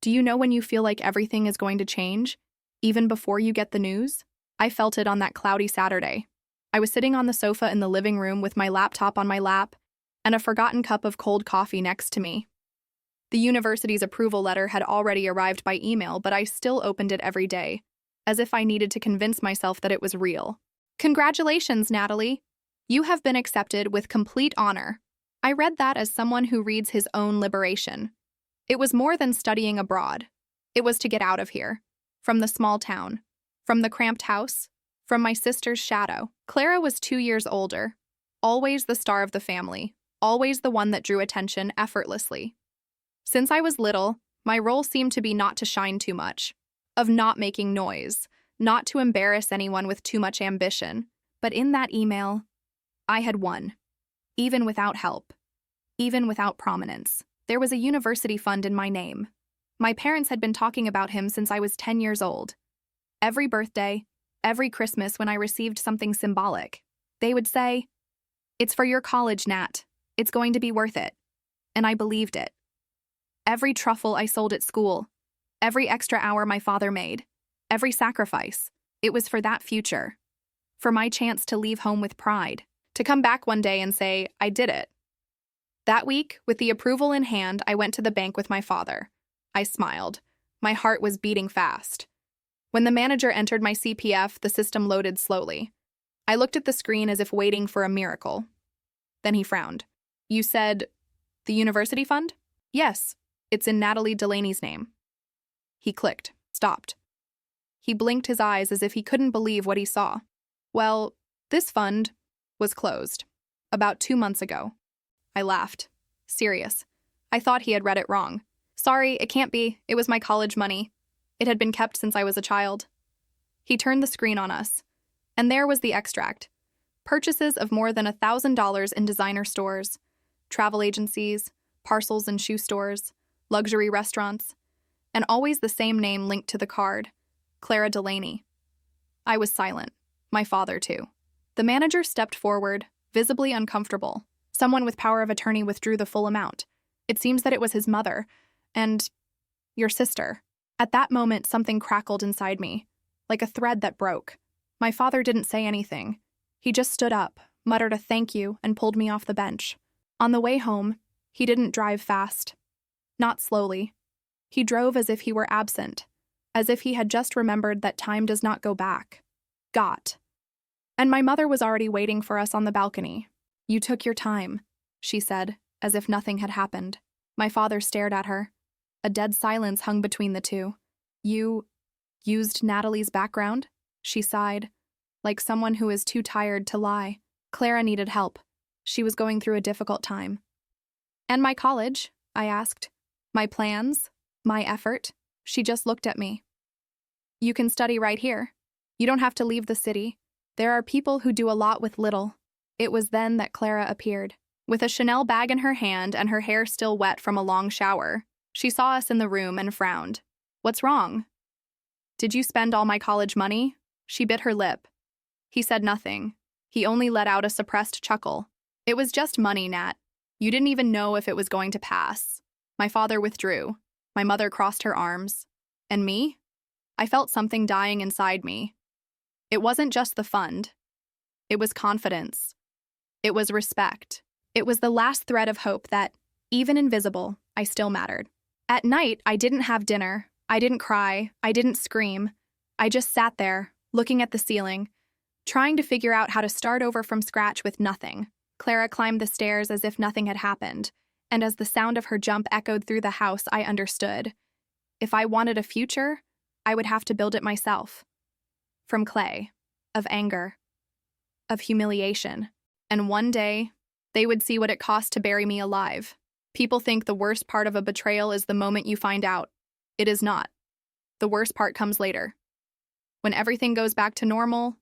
Do you know when you feel like everything is going to change, even before you get the news? I felt it on that cloudy Saturday. I was sitting on the sofa in the living room with my laptop on my lap and a forgotten cup of cold coffee next to me. The university's approval letter had already arrived by email, but I still opened it every day, as if I needed to convince myself that it was real. Congratulations, Natalie. You have been accepted with complete honor. I read that as someone who reads his own liberation. It was more than studying abroad. It was to get out of here. From the small town. From the cramped house. From my sister's shadow. Clara was 2 years older. Always the star of the family. Always the one that drew attention effortlessly. Since I was little, my role seemed to be not to shine too much. Of not making noise. Not to embarrass anyone with too much ambition. But in that email, I had won. Even without help. Even without prominence. There was a university fund in my name. My parents had been talking about him since I was 10 years old. Every birthday, every Christmas when I received something symbolic, they would say, "It's for your college, Nat. It's going to be worth it." And I believed it. Every truffle I sold at school, every extra hour my father made, every sacrifice, it was for that future. For my chance to leave home with pride, to come back one day and say, I did it. That week, with the approval in hand, I went to the bank with my father. I smiled. My heart was beating fast. When the manager entered my CPF, the system loaded slowly. I looked at the screen as if waiting for a miracle. Then he frowned. You said, the university fund? Yes, it's in Natalie Delaney's name. He clicked, stopped. He blinked his eyes as if he couldn't believe what he saw. Well, this fund was closed. About 2 months ago. I laughed. Serious. I thought he had read it wrong. Sorry, it can't be. It was my college money. It had been kept since I was a child. He turned the screen on us. And there was the extract. Purchases of more than $1,000 in designer stores, travel agencies, parcels and shoe stores, luxury restaurants, and always the same name linked to the card, Clara Delaney. I was silent. My father, too. The manager stepped forward, visibly uncomfortable. Someone with power of attorney withdrew the full amount. It seems that it was his mother, and your sister. At that moment, something crackled inside me, like a thread that broke. My father didn't say anything. He just stood up, muttered a thank you, and pulled me off the bench. On the way home, he didn't drive fast. Not slowly. He drove as if he were absent, as if he had just remembered that time does not go back. And my mother was already waiting for us on the balcony. You took your time, she said, as if nothing had happened. My father stared at her. A dead silence hung between the two. You used Natalie's background? She sighed, like someone who is too tired to lie. Clara needed help. She was going through a difficult time. And my college? I asked. My plans? My effort? She just looked at me. You can study right here. You don't have to leave the city. There are people who do a lot with little. It was then that Clara appeared. With a Chanel bag in her hand and her hair still wet from a long shower, she saw us in the room and frowned. What's wrong? Did you spend all my college money? She bit her lip. He said nothing. He only let out a suppressed chuckle. It was just money, Nat. You didn't even know if it was going to pass. My father withdrew. My mother crossed her arms. And me? I felt something dying inside me. It wasn't just the fund. It was confidence. It was respect. It was the last thread of hope that, even invisible, I still mattered. At night, I didn't have dinner. I didn't cry. I didn't scream. I just sat there, looking at the ceiling, trying to figure out how to start over from scratch with nothing. Clara climbed the stairs as if nothing had happened, and as the sound of her jump echoed through the house, I understood. If I wanted a future, I would have to build it myself. From clay, of anger, of humiliation. And one day, they would see what it cost to bury me alive. People think the worst part of a betrayal is the moment you find out. It is not. The worst part comes later. When everything goes back to normal,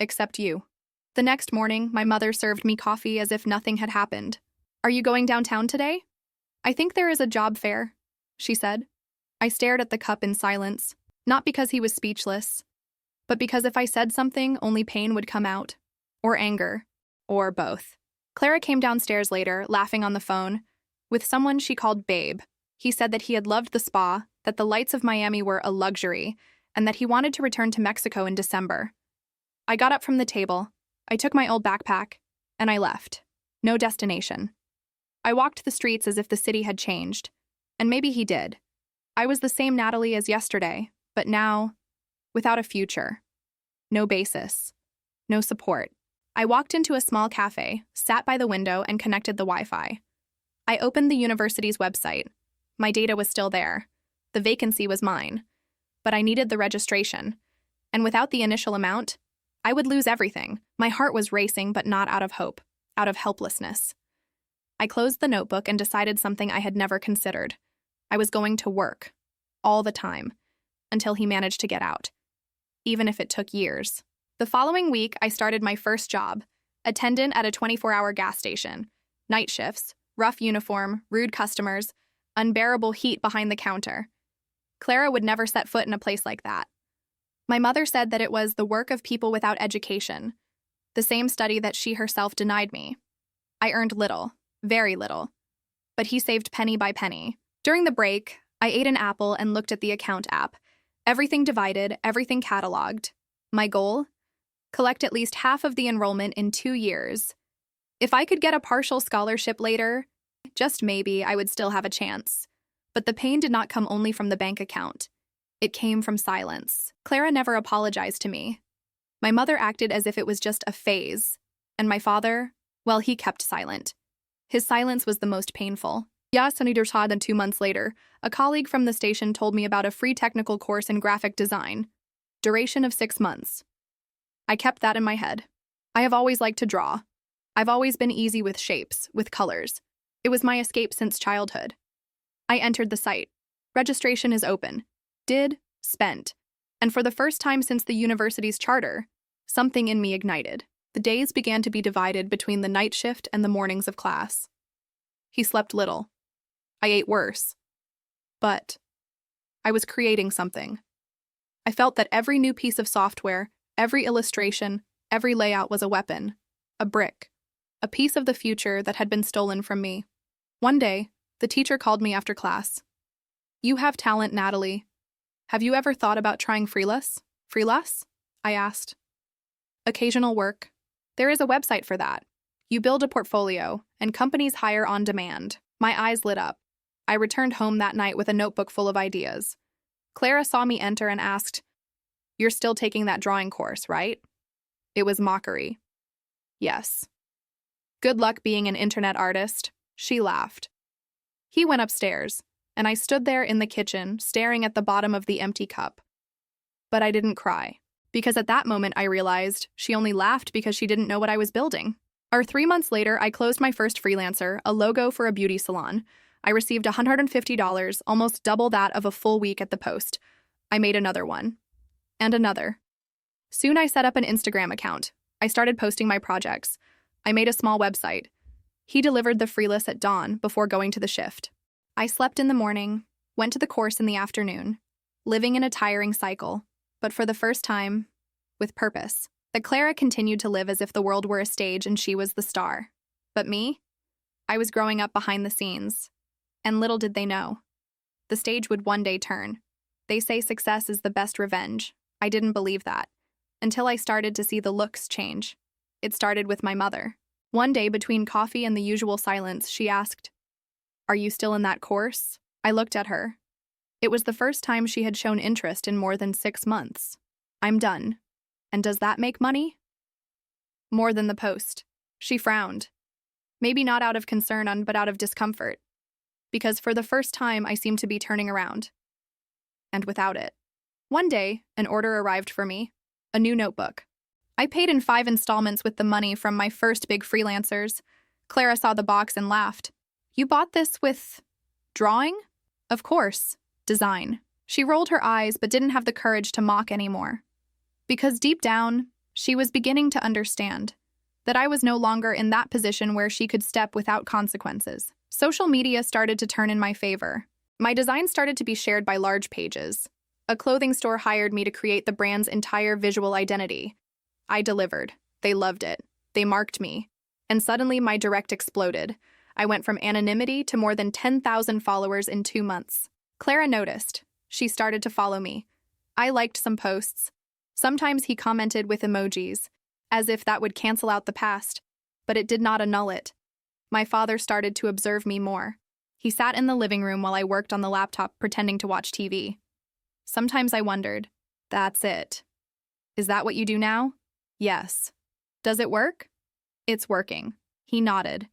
except you. The next morning, my mother served me coffee as if nothing had happened. Are you going downtown today? I think there is a job fair, she said. I stared at the cup in silence, not because he was speechless, but because if I said something, only pain would come out, or anger, or both. Clara came downstairs later, laughing on the phone, with someone she called Babe. He said that he had loved the spa, that the lights of Miami were a luxury, and that he wanted to return to Mexico in December. I got up from the table, I took my old backpack, and I left. No destination. I walked the streets as if the city had changed, and maybe he did. I was the same Natalie as yesterday, but now, without a future. No basis. No support. I walked into a small cafe, sat by the window, and connected the Wi-Fi. I opened the university's website. My data was still there. The vacancy was mine. But I needed the registration. And without the initial amount, I would lose everything. My heart was racing, but not out of hope, out of helplessness. I closed the notebook and decided something I had never considered. I was going to work. All the time. Until he managed to get out. Even if it took years. The following week, I started my first job. Attendant at a 24-hour gas station. Night shifts, rough uniform, rude customers, unbearable heat behind the counter. Clara would never set foot in a place like that. My mother said that it was the work of people without education, the same study that she herself denied me. I earned little, very little, but he saved penny by penny. During the break, I ate an apple and looked at the account app. Everything divided, everything cataloged. My goal? Collect at least half of the enrollment in 2 years. If I could get a partial scholarship later, just maybe I would still have a chance. But the pain did not come only from the bank account. It came from silence. Clara never apologized to me. My mother acted as if it was just a phase. And my father, well, he kept silent. His silence was the most painful. Yes, and 2 months later, a colleague from the station told me about a free technical course in graphic design. Duration of 6 months. I kept that in my head. I have always liked to draw. I've always been easy with shapes, with colors. It was my escape since childhood. I entered the site. Registration is open. Did, spent. And for the first time since the university's charter, something in me ignited. The days began to be divided between the night shift and the mornings of class. He slept little. I ate worse. But I was creating something. I felt that every new piece of software, every illustration, every layout was a weapon, a brick, a piece of the future that had been stolen from me. One day, the teacher called me after class. "You have talent, Natalie. Have you ever thought about trying freelance?" "Freelance?" I asked. "Occasional work. There is a website for that. You build a portfolio, and companies hire on demand." My eyes lit up. I returned home that night with a notebook full of ideas. Clara saw me enter and asked, "You're still taking that drawing course, right?" It was mockery. Yes. "Good luck being an internet artist," she laughed. He went upstairs, and I stood there in the kitchen, staring at the bottom of the empty cup. But I didn't cry, because at that moment I realized she only laughed because she didn't know what I was building. 3 months later, I closed my first freelancer, a logo for a beauty salon. I received $150, almost double that of a full week at the Post. I made another one. And another. Soon I set up an Instagram account. I started posting my projects. I made a small website. He delivered the freelance at dawn before going to the shift. I slept in the morning, went to the course in the afternoon, living in a tiring cycle, but for the first time, with purpose. That Clara continued to live as if the world were a stage and she was the star. But me? I was growing up behind the scenes. And little did they know. The stage would one day turn. They say success is the best revenge. I didn't believe that. Until I started to see the looks change. It started with my mother. One day, between coffee and the usual silence, she asked, "Are you still in that course?" I looked at her. It was the first time she had shown interest in more than 6 months. "I'm done. And does that make money?" "More than the Post." She frowned. Maybe not out of concern, but out of discomfort. Because for the first time, I seemed to be turning around. And without it. One day, an order arrived for me. A new notebook. I paid in 5 installments with the money from my first big freelancers. Clara saw the box and laughed. "You bought this with drawing?" "Of course. Design." She rolled her eyes but didn't have the courage to mock anymore. Because deep down, she was beginning to understand that I was no longer in that position where she could step without consequences. Social media started to turn in my favor. My design started to be shared by large pages. A clothing store hired me to create the brand's entire visual identity. I delivered. They loved it. They marked me. And suddenly my direct exploded. I went from anonymity to more than 10,000 followers in 2 months. Clara noticed. She started to follow me. I liked some posts. Sometimes he commented with emojis, as if that would cancel out the past, but it did not annul it. My father started to observe me more. He sat in the living room while I worked on the laptop pretending to watch TV. Sometimes I wondered, that's it. Is that what you do now? Yes. Does it work? It's working. He nodded.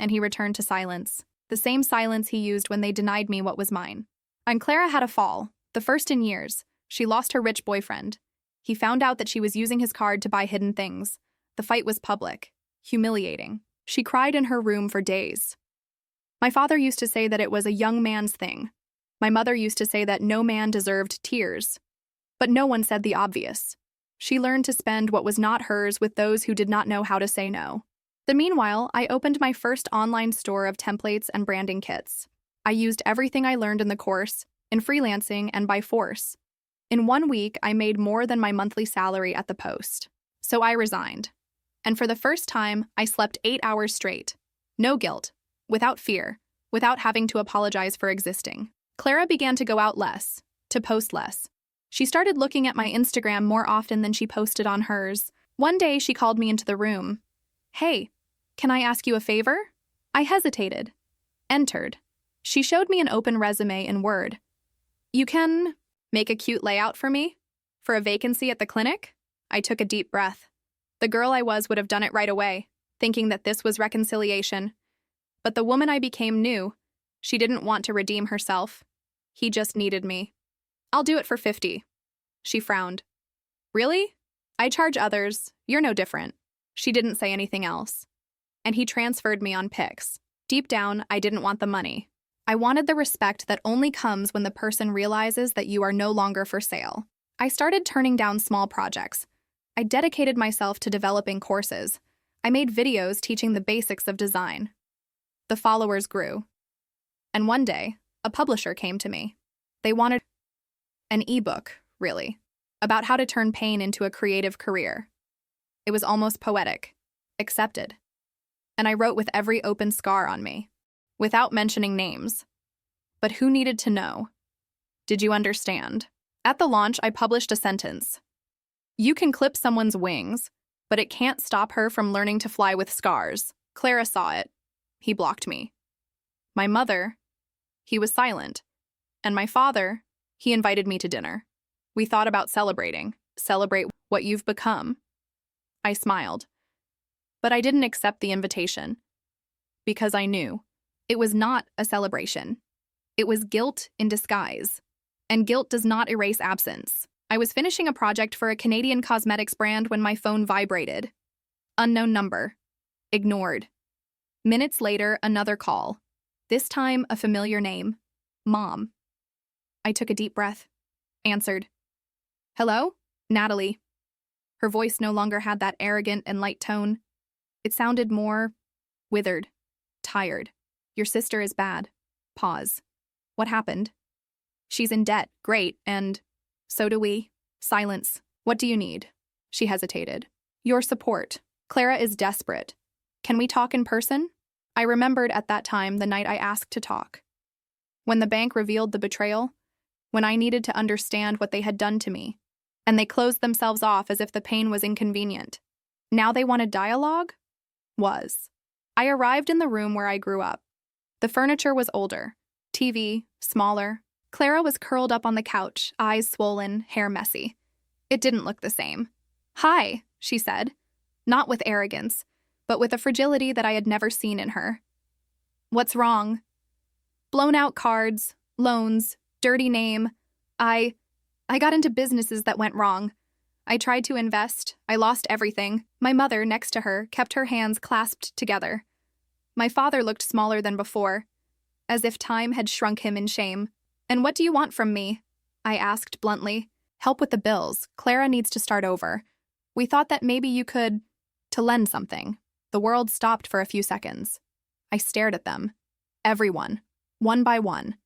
And he returned to silence, the same silence he used when they denied me what was mine. And Clara had a fall, the first in years. She lost her rich boyfriend. He found out that she was using his card to buy hidden things. The fight was public, humiliating. She cried in her room for days. My father used to say that it was a young man's thing. My mother used to say that no man deserved tears. But no one said the obvious. She learned to spend what was not hers with those who did not know how to say no. Meanwhile, I opened my first online store of templates and branding kits. I used everything I learned in the course, in freelancing, and by force. In 1 week, I made more than my monthly salary at the Post. So I resigned. And for the first time, I slept 8 hours straight. No guilt, without fear, without having to apologize for existing. Clara began to go out less, to post less. She started looking at my Instagram more often than she posted on hers. One day, she called me into the room. Hey, can I ask you a favor? I hesitated. Entered. She showed me an open resume in Word. You can make a cute layout for me? For a vacancy at the clinic? I took a deep breath. The girl I was would have done it right away, thinking that this was reconciliation. But the woman I became knew. She didn't want to redeem herself. He just needed me. I'll do it for 50. She frowned. Really? I charge others. You're no different. She didn't say anything else. And he transferred me on Pix. Deep down, I didn't want the money. I wanted the respect that only comes when the person realizes that you are no longer for sale. I started turning down small projects. I dedicated myself to developing courses. I made videos teaching the basics of design. The followers grew. And one day, a publisher came to me. They wanted an ebook, really, about how to turn pain into a creative career. It was almost poetic. Accepted. And I wrote with every open scar on me, without mentioning names. But who needed to know? Did you understand? At the launch, I published a sentence. You can clip someone's wings, but it can't stop her from learning to fly with scars. Clara saw it. He blocked me. My mother, he was silent. And my father, he invited me to dinner. We thought about celebrating. Celebrate what you've become. I smiled. But I didn't accept the invitation. Because I knew. It was not a celebration. It was guilt in disguise. And guilt does not erase absence. I was finishing a project for a Canadian cosmetics brand when my phone vibrated. Unknown number. Ignored. Minutes later, another call. This time, a familiar name. Mom. I took a deep breath. Answered. Hello? Natalie. Her voice no longer had that arrogant and light tone. It sounded more withered, tired. Your sister is bad. Pause. What happened? She's in debt. Great. And so do we. Silence. What do you need? She hesitated. Your support. Clara is desperate. Can we talk in person? I remembered at that time the night I asked to talk. When the bank revealed the betrayal, when I needed to understand what they had done to me, and they closed themselves off as if the pain was inconvenient. Now they wanted dialogue? I arrived in the room where I grew up. The furniture was older, TV, smaller. Clara was curled up on the couch, eyes swollen, hair messy. It didn't look the same. Hi, she said, not with arrogance, but with a fragility that I had never seen in her. What's wrong? Blown out cards, loans, dirty name. I got into businesses that went wrong. I tried to invest. I lost everything. My mother, next to her, kept her hands clasped together. My father looked smaller than before, as if time had shrunk him in shame. And what do you want from me? I asked bluntly. Help with the bills. Clara needs to start over. We thought that maybe you could... to lend something. The world stopped for a few seconds. I stared at them. Everyone. One by one.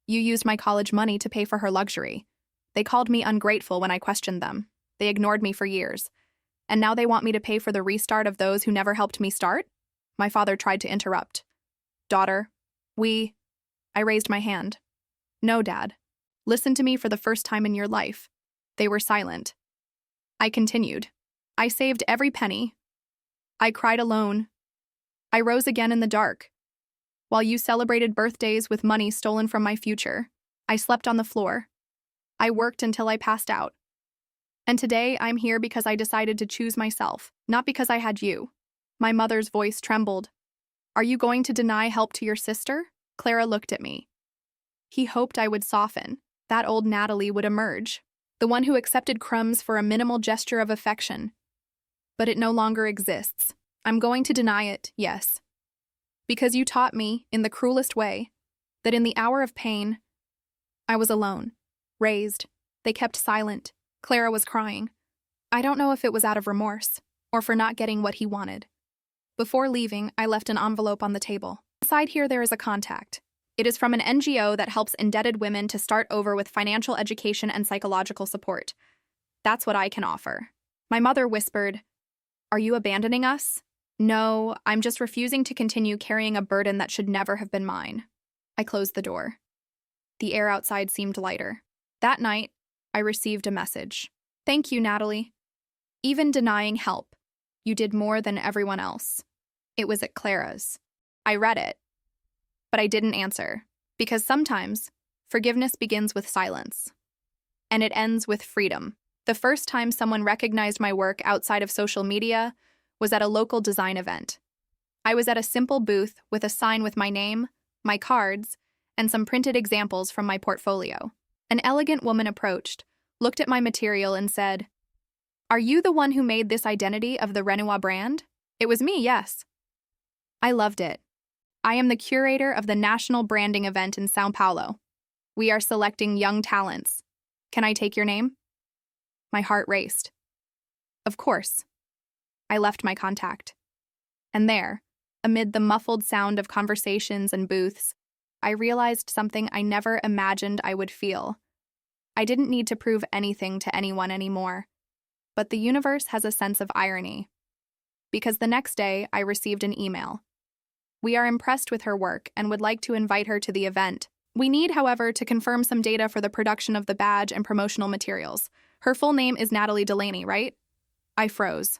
You used my college money to pay for her luxury. They called me ungrateful when I questioned them. They ignored me for years. And now they want me to pay for the restart of those who never helped me start? My father tried to interrupt. Daughter, I raised my hand. No, Dad. Listen to me for the first time in your life. They were silent. I continued. I saved every penny. I cried alone. I rose again in the dark. While you celebrated birthdays with money stolen from my future, I slept on the floor. I worked until I passed out. And today I'm here because I decided to choose myself, not because I had you. My mother's voice trembled. Are you going to deny help to your sister? Clara looked at me. He hoped I would soften. That old Natalie would emerge, the one who accepted crumbs for a minimal gesture of affection. But it no longer exists. I'm going to deny it, yes. Because you taught me, in the cruelest way, that in the hour of pain, I was alone, raised. They kept silent. Clara was crying. I don't know if it was out of remorse, or for not getting what he wanted. Before leaving, I left an envelope on the table. Inside here there is a contact. It is from an NGO that helps indebted women to start over with financial education and psychological support. That's what I can offer. My mother whispered, Are you abandoning us? No, I'm just refusing to continue carrying a burden that should never have been mine. I closed the door. The air outside seemed lighter. That night, I received a message. Thank you, Natalie. Even denying help, you did more than everyone else. It was at Clara's. I read it, but I didn't answer, because sometimes forgiveness begins with silence, and it ends with freedom. The first time someone recognized my work outside of social media was at a local design event. I was at a simple booth with a sign with my name, my cards, and some printed examples from my portfolio. An elegant woman approached, looked at my material, and said, Are you the one who made this identity of the Renoir brand? It was me, yes. I loved it. I am the curator of the national branding event in São Paulo. We are selecting young talents. Can I take your name? My heart raced. Of course. I left my contact. And there, amid the muffled sound of conversations and booths, I realized something I never imagined I would feel. I didn't need to prove anything to anyone anymore. But the universe has a sense of irony. Because the next day, I received an email. We are impressed with her work and would like to invite her to the event. We need, however, to confirm some data for the production of the badge and promotional materials. Her full name is Natalie Delaney, right? I froze.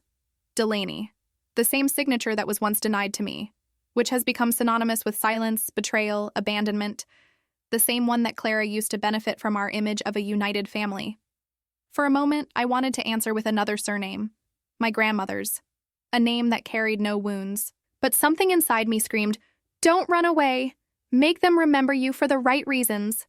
Delaney. The same signature that was once denied to me, which has become synonymous with silence, betrayal, abandonment, the same one that Clara used to benefit from our image of a united family. For a moment, I wanted to answer with another surname, my grandmother's, a name that carried no wounds. But something inside me screamed, Don't run away. Make them remember you for the right reasons.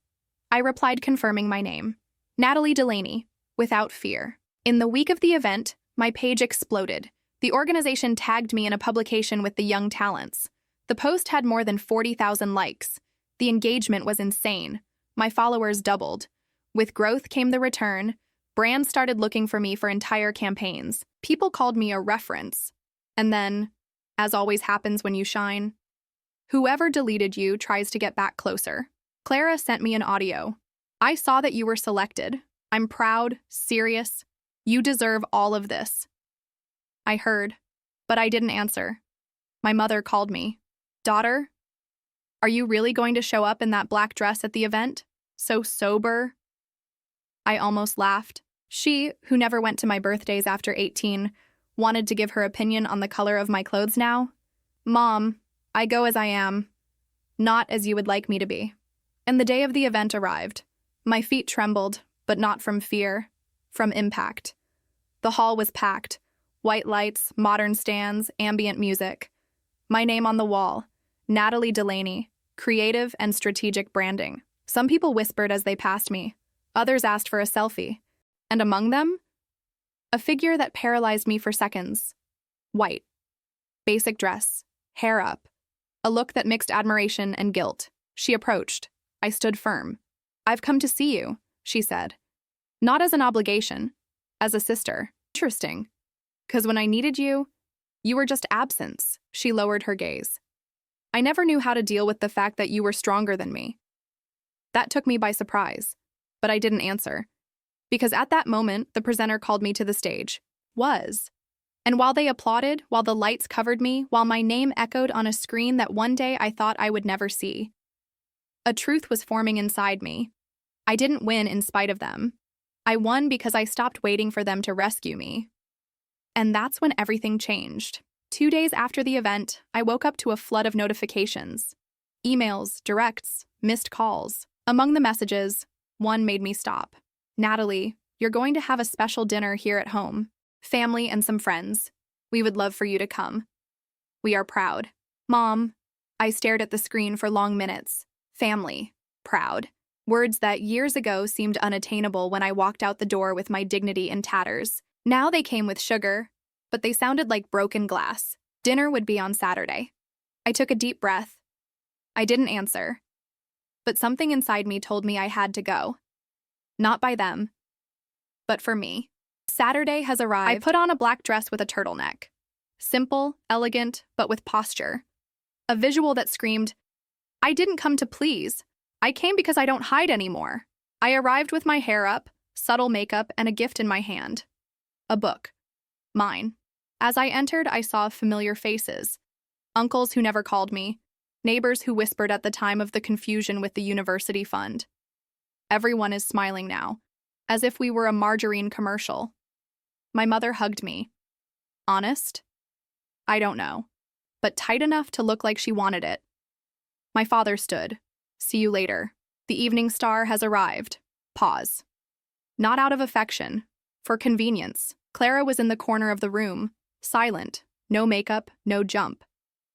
I replied, confirming my name, Natalie Delaney, without fear. In the week of the event, my page exploded. The organization tagged me in a publication with the young talents. The post had more than 40,000 likes. The engagement was insane. My followers doubled. With growth came the return. Brands started looking for me for entire campaigns. People called me a reference. And then, as always happens when you shine, whoever deleted you tries to get back closer. Clara sent me an audio. I saw that you were selected. I'm proud, serious. You deserve all of this. I heard, but I didn't answer. My mother called me. Daughter, are you really going to show up in that black dress at the event? So sober? I almost laughed. She, who never went to my birthdays after 18, wanted to give her opinion on the color of my clothes now. Mom, I go as I am, not as you would like me to be. And the day of the event arrived. My feet trembled, but not from fear, from impact. The hall was packed. White lights, modern stands, ambient music. My name on the wall, Natalie Delaney, creative and strategic branding. Some people whispered as they passed me. Others asked for a selfie. And among them, a figure that paralyzed me for seconds. White. Basic dress. Hair up. A look that mixed admiration and guilt. She approached. I stood firm. I've come to see you, she said. Not as an obligation, as a sister. Interesting. 'Cause when I needed you, you were just absence. She lowered her gaze. I never knew how to deal with the fact that you were stronger than me. That took me by surprise, but I didn't answer. Because at that moment, the presenter called me to the stage. And while they applauded, while the lights covered me, while my name echoed on a screen that one day I thought I would never see, a truth was forming inside me. I didn't win in spite of them. I won because I stopped waiting for them to rescue me. And that's when everything changed. 2 days after the event, I woke up to a flood of notifications. Emails, directs, missed calls. Among the messages, one made me stop. Natalie, you're going to have a special dinner here at home. Family and some friends. We would love for you to come. We are proud. Mom. I stared at the screen for long minutes. Family. Proud. Words that years ago seemed unattainable when I walked out the door with my dignity in tatters. Now they came with sugar, but they sounded like broken glass. Dinner would be on Saturday. I took a deep breath. I didn't answer. But something inside me told me I had to go. Not by them, but for me. Saturday has arrived. I put on a black dress with a turtleneck. Simple, elegant, but with posture. A visual that screamed, I didn't come to please. I came because I don't hide anymore. I arrived with my hair up, subtle makeup, and a gift in my hand. A book. Mine. As I entered, I saw familiar faces. Uncles who never called me. Neighbors who whispered at the time of the confusion with the university fund. Everyone is smiling now, as if we were a margarine commercial. My mother hugged me. Honest? I don't know, but tight enough to look like she wanted it. My father stood. See you later. The evening star has arrived. Pause. Not out of affection, for convenience. Clara was in the corner of the room, silent, no makeup, no jump.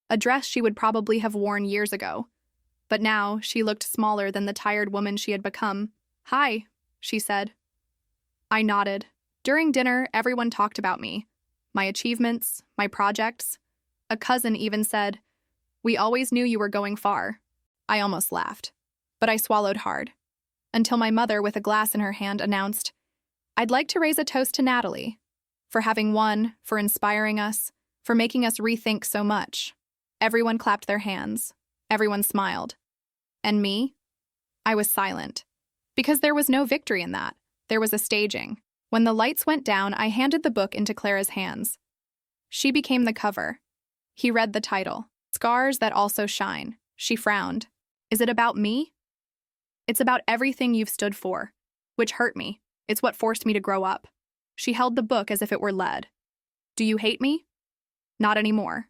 A dress she would probably have worn years ago. But now she looked smaller than the tired woman she had become. Hi, she said. I nodded. During dinner, everyone talked about me. My achievements, my projects. A cousin even said, we always knew you were going far. I almost laughed, but I swallowed hard. Until my mother, with a glass in her hand, announced, I'd like to raise a toast to Natalie. For having won, for inspiring us, for making us rethink so much. Everyone clapped their hands. Everyone smiled. And me? I was silent. Because there was no victory in that. There was a staging. When the lights went down, I handed the book into Clara's hands. She became the cover. He read the title, Scars That Also Shine. She frowned. Is it about me? It's about everything you've stood for, which hurt me. It's what forced me to grow up. She held the book as if it were lead. Do you hate me? Not anymore.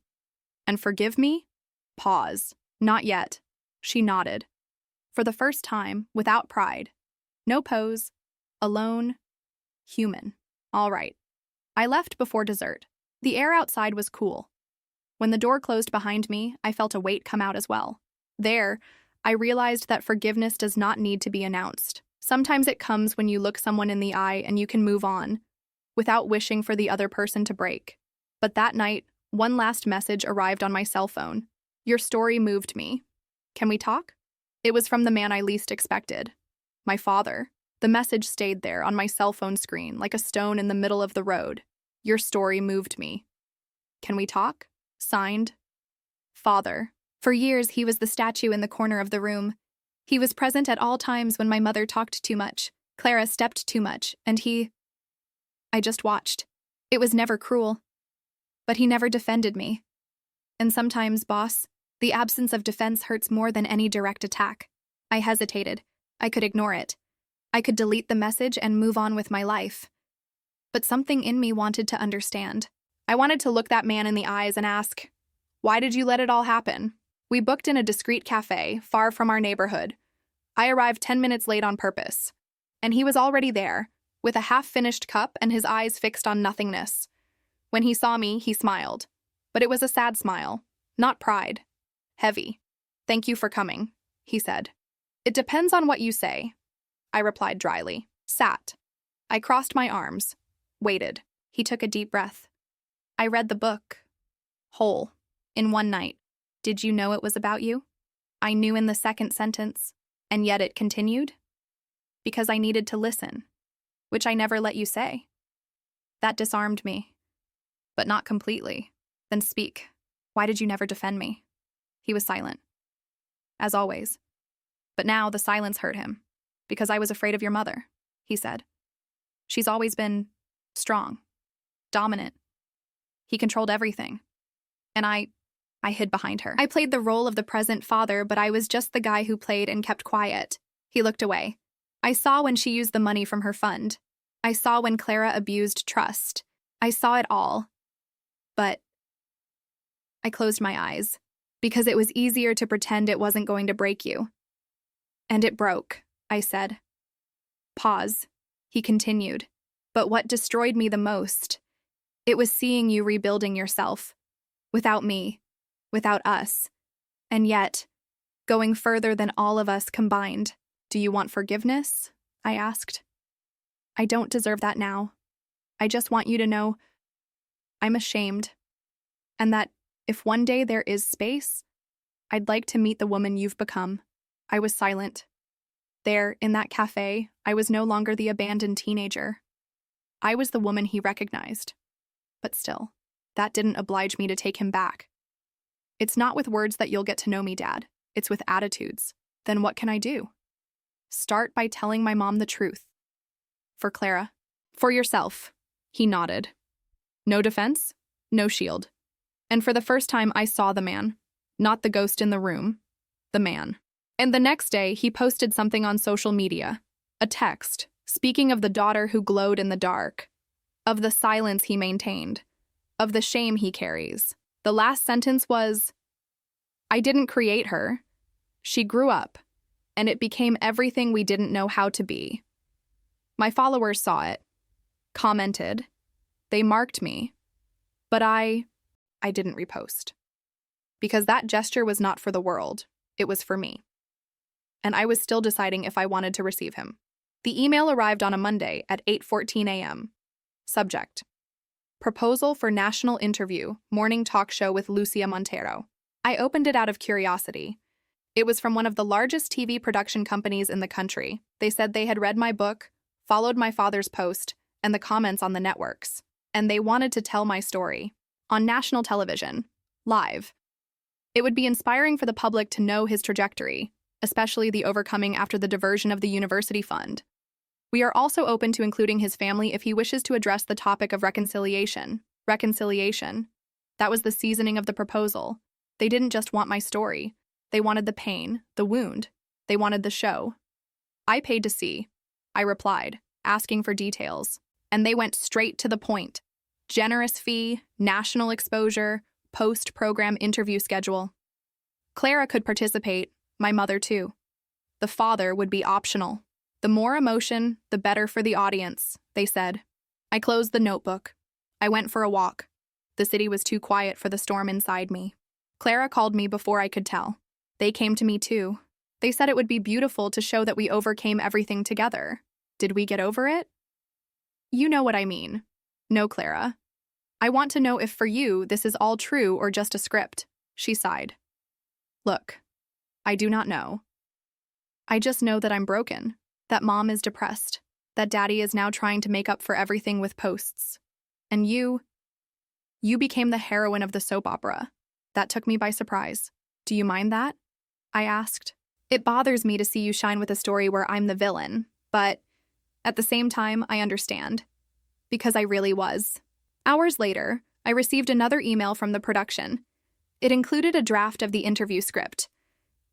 And forgive me? Pause. Not yet. She nodded. For the first time, without pride. No pose. Alone. Human. All right. I left before dessert. The air outside was cool. When the door closed behind me, I felt a weight come out as well. There, I realized that forgiveness does not need to be announced. Sometimes it comes when you look someone in the eye and you can move on, without wishing for the other person to break. But that night, one last message arrived on my cell phone. Your story moved me. Can we talk? It was from the man I least expected. My father. The message stayed there on my cell phone screen like a stone in the middle of the road. Your story moved me. Can we talk? Signed, Father. For years, he was the statue in the corner of the room. He was present at all times when my mother talked too much, Clara stepped too much, and I just watched. It was never cruel. But he never defended me. And sometimes, boss, the absence of defense hurts more than any direct attack. I hesitated. I could ignore it. I could delete the message and move on with my life. But something in me wanted to understand. I wanted to look that man in the eyes and ask, why did you let it all happen? We booked in a discreet cafe, far from our neighborhood. I arrived 10 minutes late on purpose. And he was already there, with a half-finished cup and his eyes fixed on nothingness. When he saw me, he smiled. But it was a sad smile, not pride. Heavy. Thank you for coming, he said. It depends on what you say, I replied dryly. Sat. I crossed my arms. Waited. He took a deep breath. I read the book. Whole. In one night. Did you know it was about you? I knew in the second sentence, and yet it continued? Because I needed to listen, which I never let you say. That disarmed me. But not completely. Then speak. Why did you never defend me? He was silent. As always. But now the silence hurt him. Because I was afraid of your mother, he said. She's always been strong, dominant. He controlled everything. And I hid behind her. I played the role of the present father, but I was just the guy who played and kept quiet. He looked away. I saw when she used the money from her fund. I saw when Clara abused trust. I saw it all. But I closed my eyes because it was easier to pretend it wasn't going to break you. And it broke, I said. Pause. He continued. But what destroyed me the most? It was seeing you rebuilding yourself. Without me. Without us. And yet, going further than all of us combined. Do you want forgiveness? I asked. I don't deserve that now. I just want you to know I'm ashamed. And that if one day there is space, I'd like to meet the woman you've become. I was silent. There, in that cafe, I was no longer the abandoned teenager. I was the woman he recognized. But still, that didn't oblige me to take him back. It's not with words that you'll get to know me, Dad. It's with attitudes. Then what can I do? Start by telling my mom the truth. For Clara. For yourself. He nodded. No defense, no shield. And for the first time, I saw the man. Not the ghost in the room. The man. And the next day, he posted something on social media. A text, speaking of the daughter who glowed in the dark. Of the silence he maintained. Of the shame he carries. The last sentence was, I didn't create her. She grew up, and it became everything we didn't know how to be. My followers saw it, commented, they marked me, but I didn't repost. Because that gesture was not for the world, it was for me. And I was still deciding if I wanted to receive him. The email arrived on a Monday at 8:14 a.m. Subject: Proposal for National Interview, Morning Talk Show with Lucia Montero. I opened it out of curiosity. It was from one of the largest TV production companies in the country. They said they had read my book, followed my father's post, and the comments on the networks. And they wanted to tell my story. On national television. Live. It would be inspiring for the public to know his trajectory, especially the overcoming after the diversion of the university fund. We are also open to including his family if he wishes to address the topic of reconciliation. Reconciliation. That was the seasoning of the proposal. They didn't just want my story. They wanted the pain, the wound. They wanted the show. I paid to see. I replied, asking for details. And they went straight to the point. Generous fee, national exposure, post-program interview schedule. Clara could participate, my mother too. The father would be optional. The more emotion, the better for the audience, they said. I closed the notebook. I went for a walk. The city was too quiet for the storm inside me. Clara called me before I could tell. They came to me too. They said it would be beautiful to show that we overcame everything together. Did we get over it? You know what I mean. No, Clara. I want to know if for you this is all true or just a script, she sighed. Look, I do not know. I just know that I'm broken, that Mom is depressed, that Daddy is now trying to make up for everything with posts. And you became the heroine of the soap opera. That took me by surprise. Do you mind that? I asked. It bothers me to see you shine with a story where I'm the villain, but at the same time, I understand. Because I really was. Hours later, I received another email from the production. It included a draft of the interview script.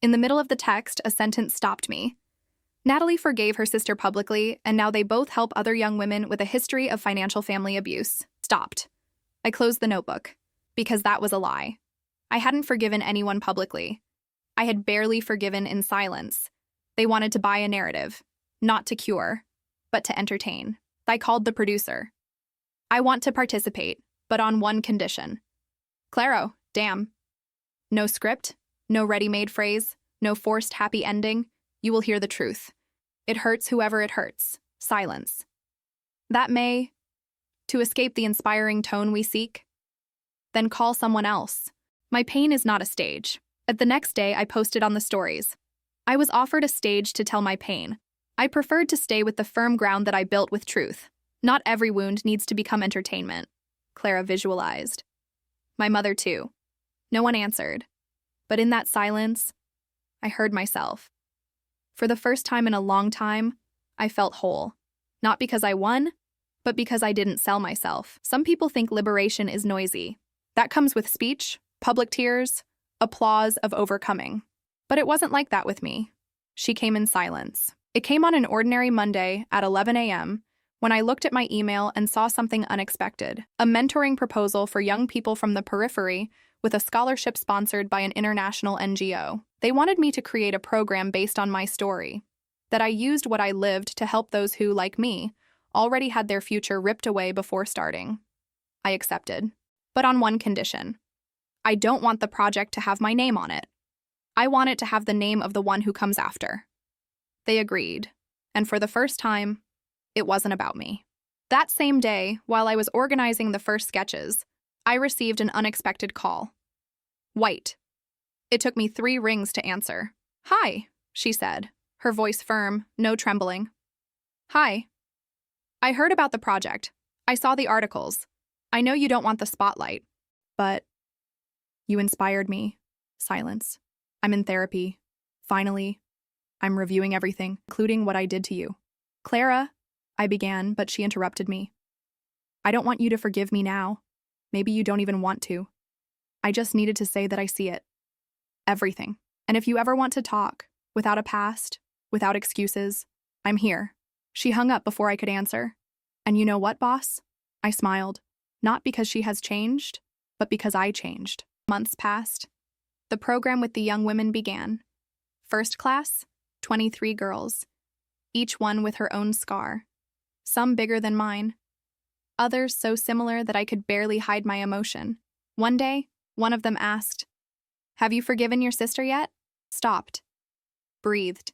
In the middle of the text, a sentence stopped me. Natalie forgave her sister publicly, and now they both help other young women with a history of financial family abuse. Stopped. I closed the notebook. Because that was a lie. I hadn't forgiven anyone publicly. I had barely forgiven in silence. They wanted to buy a narrative. Not to cure, but to entertain. I called the producer. I want to participate, but on one condition. Claro, damn. No script, no ready-made phrase, no forced happy ending. You will hear the truth. It hurts whoever it hurts. Silence. That may, to escape the inspiring tone we seek, then call someone else. My pain is not a stage. At the next day, I posted on the stories. I was offered a stage to tell my pain. I preferred to stay with the firm ground that I built with truth. Not every wound needs to become entertainment. Clara visualized. My mother too. No one answered. But in that silence, I heard myself. For the first time in a long time, I felt whole. Not because I won, but because I didn't sell myself. Some people think liberation is noisy. That comes with speech, public tears, applause of overcoming. But it wasn't like that with me. She came in silence. It came on an ordinary Monday at 11 a.m. when I looked at my email and saw something unexpected: a mentoring proposal for young people from the periphery with a scholarship sponsored by an international NGO. They wanted me to create a program based on my story, that I used what I lived to help those who, like me, already had their future ripped away before starting. I accepted, but on one condition. I don't want the project to have my name on it. I want it to have the name of the one who comes after. They agreed, and for the first time, it wasn't about me. That same day, while I was organizing the first sketches, I received an unexpected call. White. It took me 3 rings to answer. "Hi," she said, her voice firm, no trembling. "Hi. I heard about the project. I saw the articles. I know you don't want the spotlight, but you inspired me." Silence. "I'm in therapy. Finally. I'm reviewing everything, including what I did to you." "Clara," I began, but she interrupted me. "I don't want you to forgive me now. Maybe you don't even want to. I just needed to say that I see it. Everything. And if you ever want to talk, without a past, without excuses, I'm here." She hung up before I could answer. "And you know what, boss?" I smiled. Not because she has changed, but because I changed. Months passed. The program with the young women began. First class, 23 girls, each one with her own scar, some bigger than mine, others so similar that I could barely hide my emotion. One day, one of them asked, "Have you forgiven your sister yet?" Stopped. Breathed.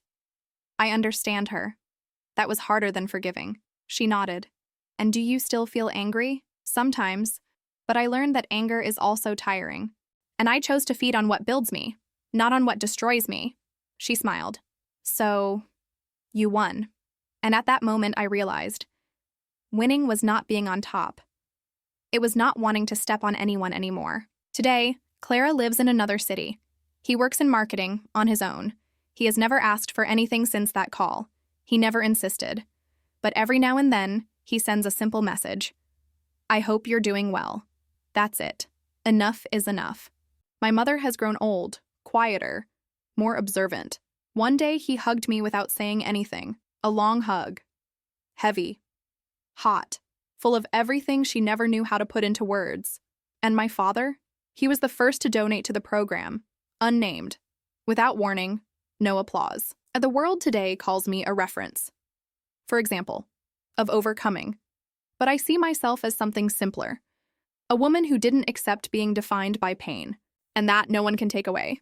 I understand her. That was harder than forgiving. She nodded. "And do you still feel angry?" "Sometimes, but I learned that anger is also tiring. And I chose to feed on what builds me, not on what destroys me." She smiled. "So, you won." And at that moment I realized, winning was not being on top. It was not wanting to step on anyone anymore. Today, Clara lives in another city. He works in marketing, on his own. He has never asked for anything since that call. He never insisted. But every now and then, he sends a simple message. "I hope you're doing well." That's it. Enough is enough. My mother has grown old, quieter, more observant. One day he hugged me without saying anything. A long hug. Heavy. Hot. Full of everything she never knew how to put into words. And my father? He was the first to donate to the program. Unnamed. Without warning. No applause. The world today calls me a reference. For example, of overcoming. But I see myself as something simpler. A woman who didn't accept being defined by pain. And that no one can take away.